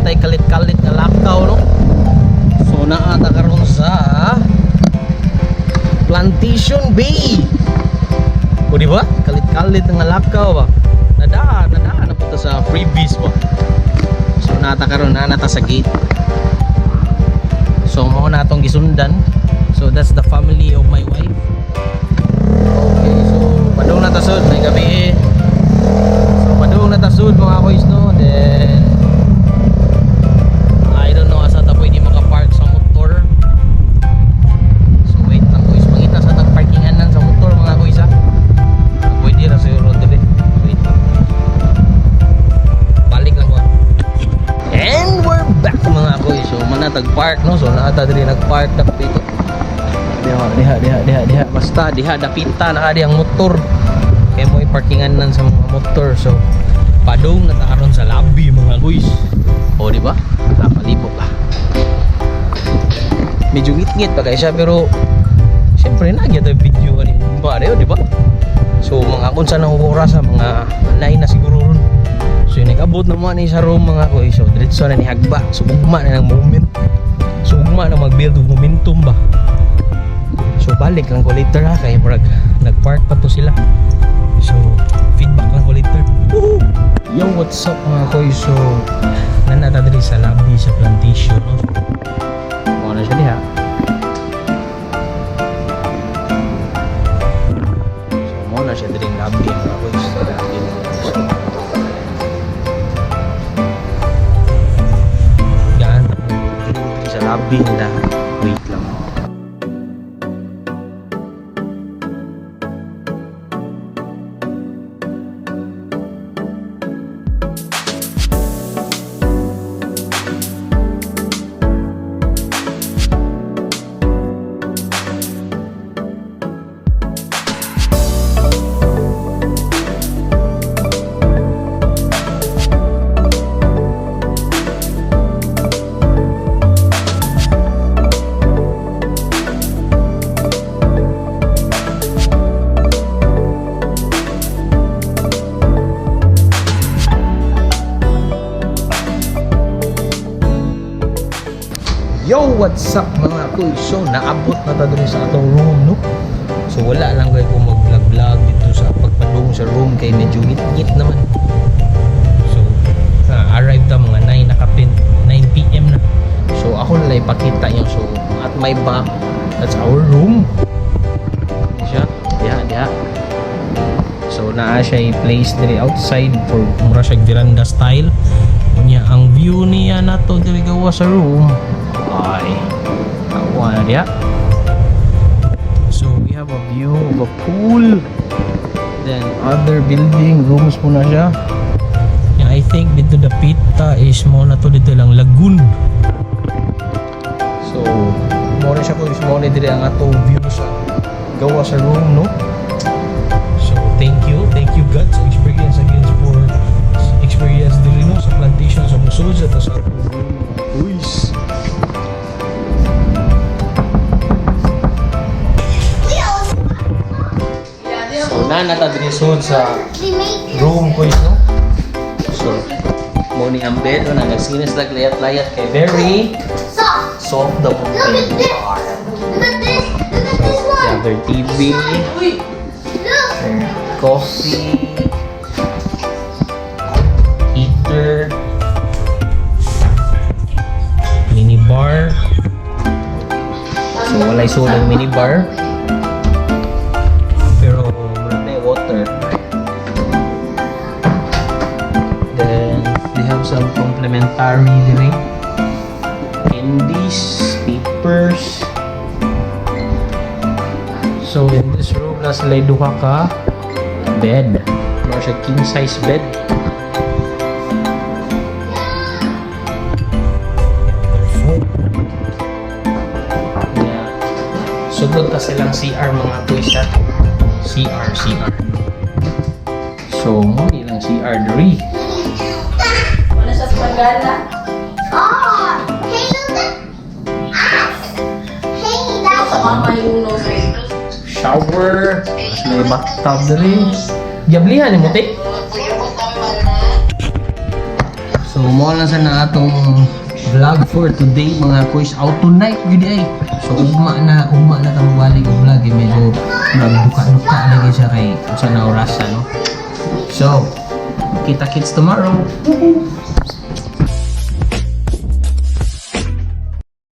natay kalit-kalit nga lakaw, no? So naata karon sa Plantation Bay. O di ba? Kalit-kalit nga lakaw ba? Nadaan na punta sa freebies ba. So naata karon na nata sa gate. So mo na atong gisundan. So that's the family of my wife. Okay, so padung na tasod may gabi. So padung na tasod mga kois, no. Then I don't know asa ta pwede maka-park sa motor. So wait lang kois, mangita sa tag parkinganan sa motor mga kois ha. Pwede ra siguro dili. Wait lang. Balik lang ko. And we're back mga kois. So manatag park, no. So naata diri nag-park ta dito. Diha basta diha dapita na adi ang motor. Kaya mo i-parkingan nan sa mga motor. So padung na karon sa lobby mga guys. O di ba? Napalibot lah. Medyo ngit-ngit pa kay siya pero syempre na gyud video ani ba di ba? So mga kun sa nang oras sa mga 9 na siguro ron. So nag-abot na mo ni sa room mga guys. So diretso na ni hagba. So ugma na ng moment. So ugma na mag-build og momentum ba. So balik lang ko later ha, kaya murag nag-park pa to sila. So feedback lang ko later. Woohoo! Yo, what's up mga koy? So nanata diri sa lobby sa Plantation, no? Mo na siya diha. So mo na siya diri lobby mga koy sa lobby. Gaan sa lobby nila. Wait lang. Yo, what's up mga koy? So naabot na ta diri sa atong room, no? So wala lang kay ko mag-vlog dito sa pagpadung sa room kay medyo ngit-ngit naman. So arrive ta mga 9 nakapin 9 PM na. So ako na lang ipakita yung so at my back, that's our room. Siya, diha. So naa siya i-place diri outside for mura siya veranda style. Unya ang view niya nato diri gawa sa room. Ay, awan na dia. So we have a view of a pool. Then other building rooms po na siya. Yeah, I think dito dapita is mo na to dito lang lagoon. So mo na siya ko is mo na diri ang atong view sa gawa sa room, no? So thank you God sa experience again for experience diri no sa Plantation sa musulod sa atong room. Uys. Nata diri sud sa room ko no. So mo ni ang bed na nagsinas lag layat-layat kay very soft the bed. So their TV, coffee, heater, mini bar. So walay sulong mini bar. Pero water. Then they have some complimentary drink, candies, papers. So in this room na sila duha ka bed. More siya king size bed. Yeah. Sugod ta silang CR mga kuya. CR. So, mo nilang CR diri. Wala sa pagala. Oh, hey, look at hey, that's Mama yung no Shower. May bathtub diri. Giablihan ni mo te. So mo lang sa na atong vlog for today mga kuys. Auto night gud ay. So ugma na tamo balik og vlog medyo nagduka-duka lagi siya kay sa na oras no. So kita kits tomorrow.